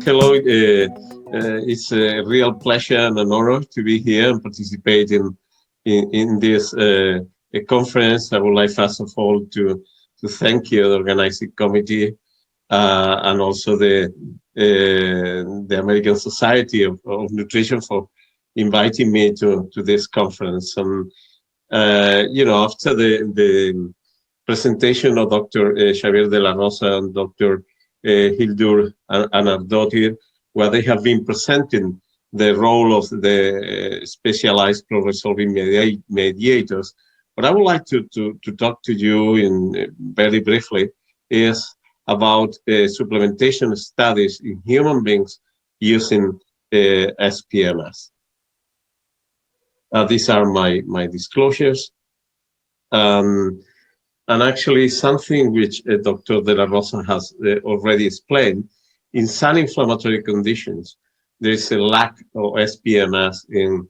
Hello, it's a real pleasure and an honor to be here and participate in this conference. I would like, first of all, to thank you, the organizing committee, and also the American Society of Nutrition for inviting me to this conference. And, after the presentation of Dr. Xavier de la Rosa and Dr. Hildur Anardottir, where they have been presenting the role of the specialized problem-solving mediators. What I would like to talk to you in very briefly is about supplementation studies in human beings using SPMs. These are my disclosures. And actually something which Dr. De La Rosa has already explained, in some inflammatory conditions, there is a lack of SPMs in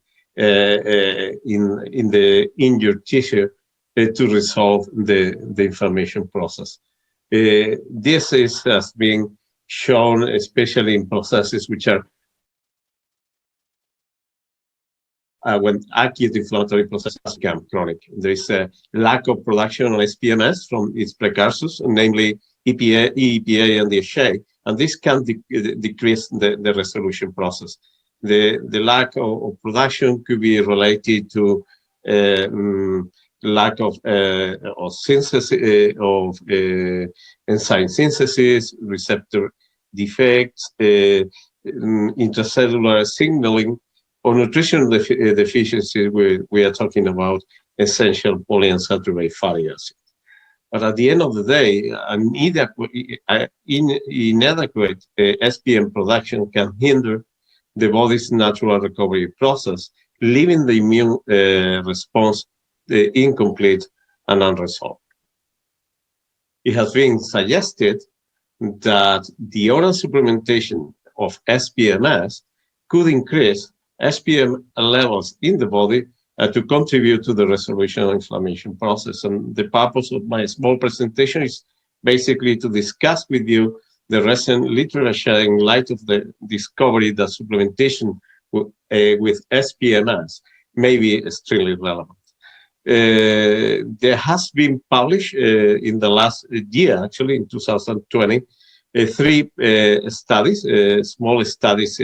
the injured tissue to resolve the inflammation process. This has been shown, especially in processes which are when acute inflammatory processes become chronic. There is a lack of production of SPMs from its precursors, namely EPA and DHA, and this can decrease the resolution process. The lack of production could be related to lack of synthesis of enzyme synthesis, receptor defects, intracellular signaling, or nutritional deficiency. We are talking about essential polyunsaturated fatty acids. But at the end of the day, an inadequate SPM production can hinder the body's natural recovery process, leaving the immune response incomplete and unresolved. It has been suggested that the oral supplementation of SPMs could increase SPM levels in the body to contribute to the resolution of inflammation process. And the purpose of my small presentation is basically to discuss with you the recent literature shedding light of the discovery that supplementation with SPMs may be extremely relevant. There has been published in the last year, actually in 2020, 3 studies, small studies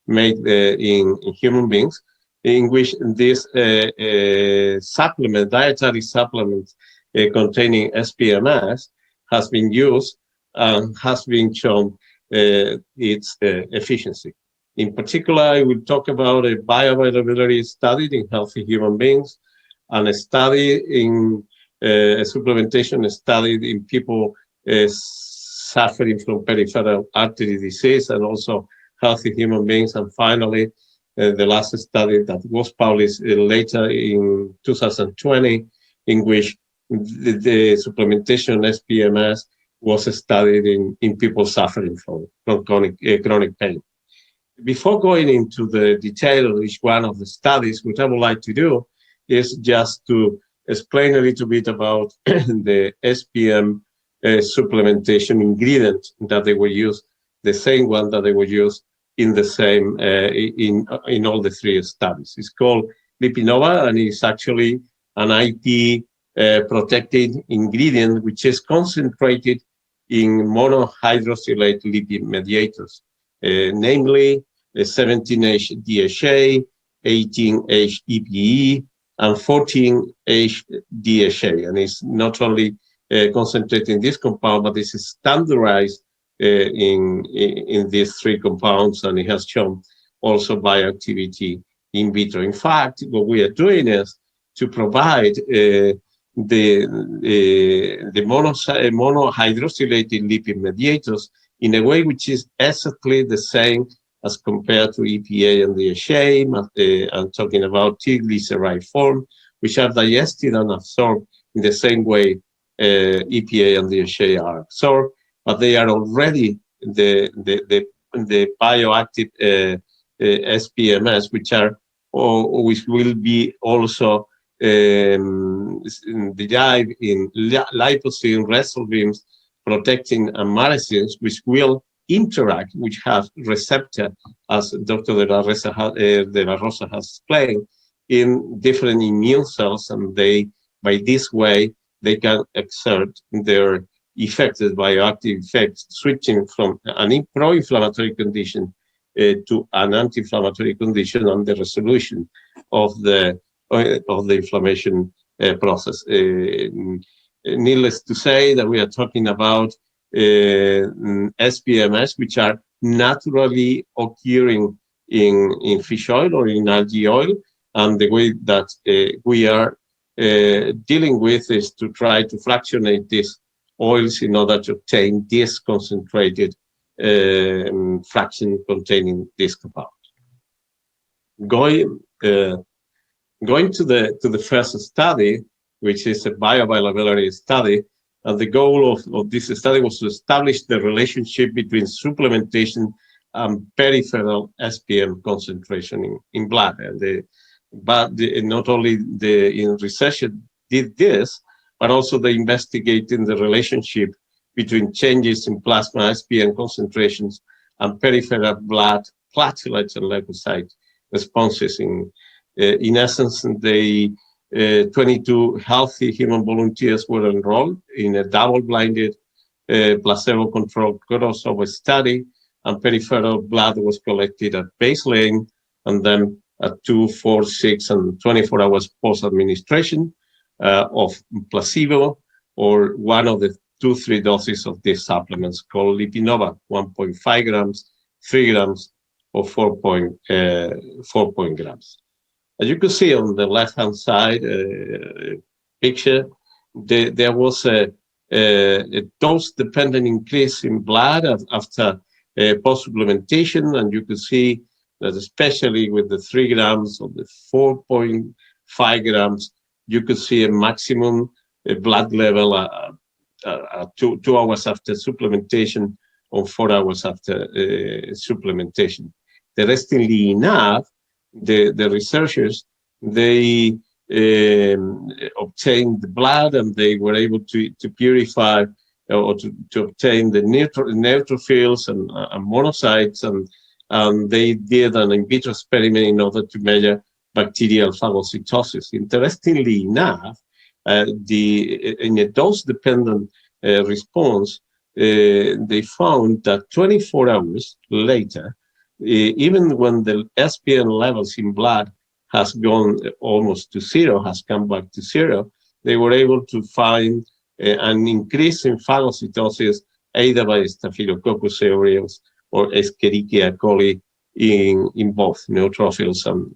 made in human beings, in which this dietary supplement containing SPMs has been used and has been shown its efficiency. In particular, I will talk about a bioavailability study in healthy human beings, and a study in a supplementation study in people suffering from peripheral artery disease, and also healthy human beings. And finally, the last study that was published later in 2020, in which the supplementation SPMs was studied in people suffering from chronic pain. Before going into the detail of each one of the studies, what I would like to do is just to explain a little bit about the SPM supplementation ingredient that they were used, the same one that they were used in the same in all the 3 studies. It's called LIPINOVA, and it's actually an IP protected ingredient which is concentrated in monohydroxylate lipid mediators, namely 17H DHA, 18H EPE, and 14H DHA. And it's not only concentrated in this compound, but this is standardized in these 3 compounds, and it has shown also bioactivity in vitro. In fact, what we are doing is to provide the monohydroxylated lipid mediators in a way which is exactly the same as compared to EPA and DHA. I'm talking about triglyceride form, which are digested and absorbed in the same way EPA and DHA are absorbed, but they are already the bioactive SPMs, which will be also derived in lipocene resolvins protecting medicines which will interact, which have receptor, as Dr. De La Rosa has explained, in different immune cells, and by this way, they can exert their effective bioactive effects, switching from an pro-inflammatory condition to an anti-inflammatory condition on the resolution of the inflammation process. Needless to say that we are talking about SPMs, which are naturally occurring in fish oil or in algae oil, and the way that we are dealing with is to try to fractionate these oils in order to obtain this concentrated fraction containing this compound. Going to the first study, which is a bioavailability study, and the goal of this study was to establish the relationship between supplementation and peripheral SPM concentration in blood. And not only the researchers did this, but also they investigated the relationship between changes in plasma SPM concentrations and peripheral blood platelets and leukocyte responses. In essence, 22 healthy human volunteers were enrolled in a double-blinded placebo-controlled crossover study, and peripheral blood was collected at baseline and then at 2, 4, 6, and 24 hours post-administration of placebo or one of the 2-3 doses of these supplements called LIPINOVA, 1.5 grams, 3 grams, or 4 grams. As you can see on the left-hand side picture, there was a dose-dependent increase in blood after post-supplementation, and you can see that especially with the 3 grams or the 4.5 grams, you could see a maximum blood level 2 hours after supplementation or 4 hours after supplementation. Interestingly enough, the researchers, they obtained the blood and they were able to purify or to obtain the neutrophils and monocytes, and they did an in vitro experiment in order to measure bacterial phagocytosis. Interestingly enough, in a dose-dependent response, they found that 24 hours later, even when the SPM levels in blood has gone almost to zero, has come back to zero, they were able to find an increase in phagocytosis either by Staphylococcus aureus or Escherichia coli in both neutrophils and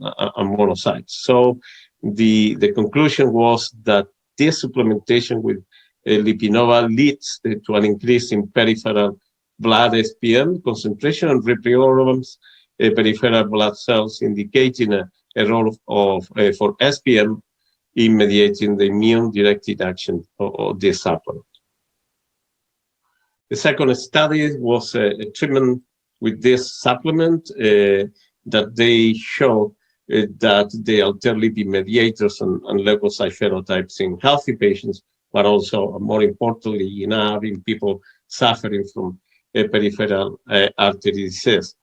monocytes. So the conclusion was that this supplementation with LIPINOVA leads to an increase in peripheral blood SPM concentration and reprograms peripheral blood cells, indicating a role for SPM in mediating the immune-directed action of this supplement. The second study was a treatment with this supplement that they show that they alter lipid mediators and leukocyte phenotypes in healthy patients, but also, more importantly, in people suffering from peripheral artery disease.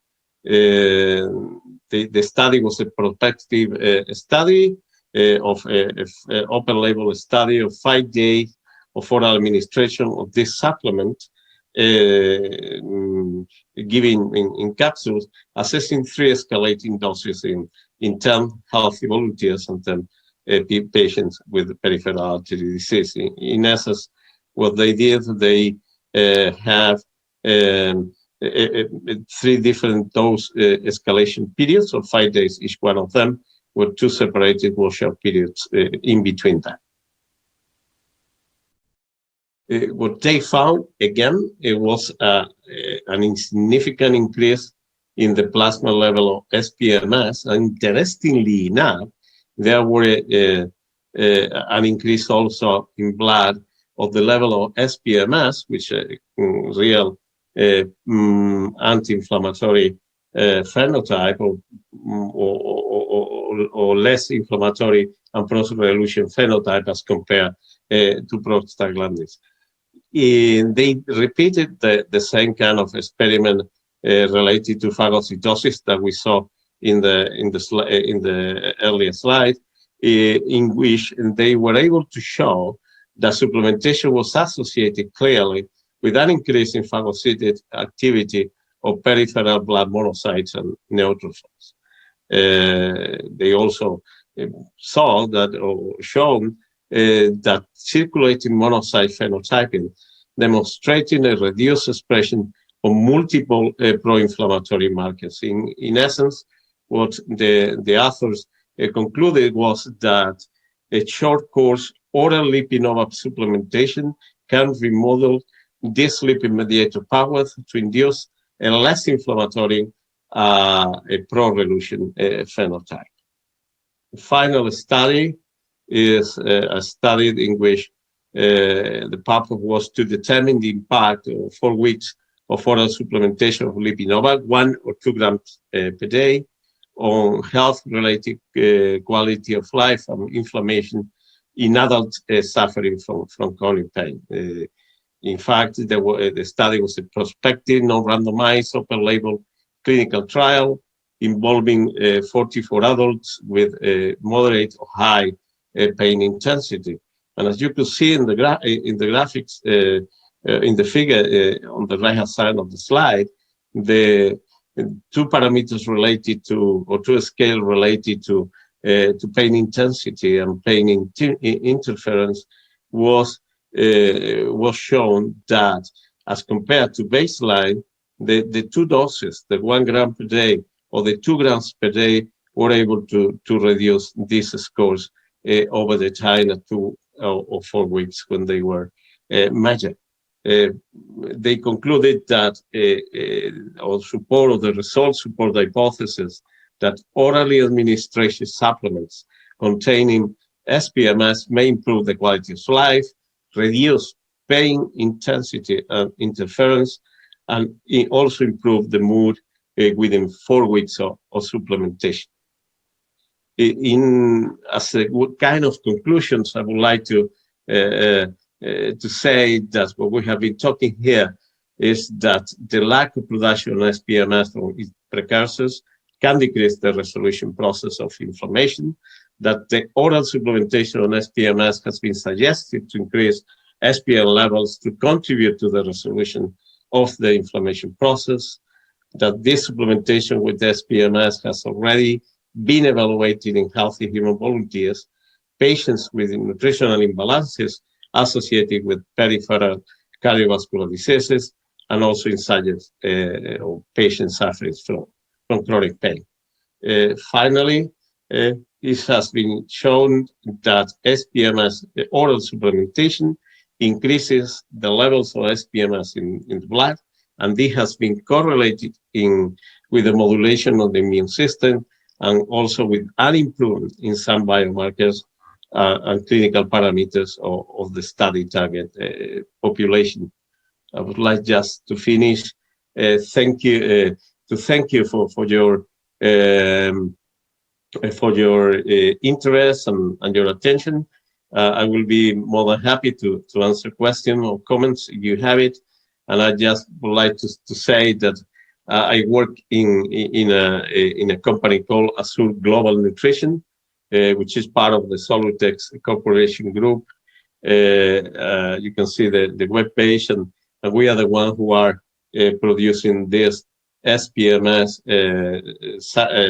The study was a prospective study of open label study of 5 days of oral administration of this supplement, given in capsules, assessing 3 escalating doses in 10 healthy volunteers and 10 patients with peripheral artery disease. In essence, what they did, they have 3 different dose escalation periods of 5 days, each one of them, with 2 separated washout periods in between them. What they found, again, it was an insignificant increase in the plasma level of SPMs. And interestingly enough, there were an increase also in blood of the level of SPMs, which real anti-inflammatory phenotype or less inflammatory and prostaglandin phenotype as compared to prostaglandins. they repeated the same kind of experiment related to phagocytosis that we saw in the earlier slide, in which they were able to show that supplementation was associated clearly with an increase in phagocytic activity of peripheral blood monocytes and neutrophils. They also saw that, or shown that circulating monocyte phenotyping demonstrating a reduced expression of multiple pro-inflammatory markers. In essence, what the authors concluded was that a short course oral LIPINOVA supplementation can remodel this lipid mediator pathway to induce a less inflammatory a pro-relution phenotype. The final study is a study in which the purpose was to determine the impact of 4 weeks of oral supplementation of LIPINOVA, 1 or 2 grams per day, on health-related quality of life and inflammation in adults suffering from chronic pain. In fact, the study was a prospective, non-randomized, open-label clinical trial involving 44 adults with moderate or high pain intensity. And as you can see in the graphics, in the figure on the right-hand side of the slide, the 2 parameters related to, or 2 scale related to pain intensity and pain interference was shown that as compared to baseline, the 2 doses, the 1 gram per day or the 2 grams per day, were able to reduce these scores over the time of 2 or 4 weeks when they were measured. They concluded that, or support the results support the hypothesis that orally administration supplements containing SPMs may improve the quality of life, reduce pain intensity and interference, and also improve the mood within 4 weeks of supplementation. As a kind of conclusions, I would like to say that what we have been talking here is that the lack of production of SPMs or its precursors can decrease the resolution process of inflammation, that the oral supplementation on SPMs has been suggested to increase SPM levels to contribute to the resolution of the inflammation process, that this supplementation with SPMs has already been evaluated in healthy human volunteers, patients with nutritional imbalances associated with peripheral cardiovascular diseases, and also in subjects or patients suffering from chronic pain. Finally, it has been shown that SPMs oral supplementation increases the levels of SPMs in the blood, and this has been correlated with the modulation of the immune system and also with an improvement in some biomarkers and clinical parameters of the study target population. I would like just to finish. Thank you for your interest and your attention. I will be more than happy to answer questions or comments if you have it. And I just would like to say that I work in a company called Azure Global Nutrition, which is part of the Solutex Corporation Group. You can see the web page, and we are the one who are producing this SPMs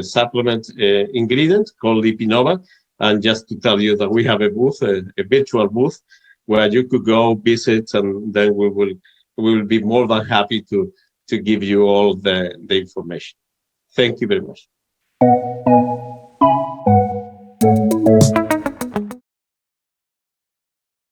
supplement ingredient called LIPINOVA. And just to tell you that we have a booth, a virtual booth, where you could go visit, and then we will be more than happy to give you all the information. Thank you very much.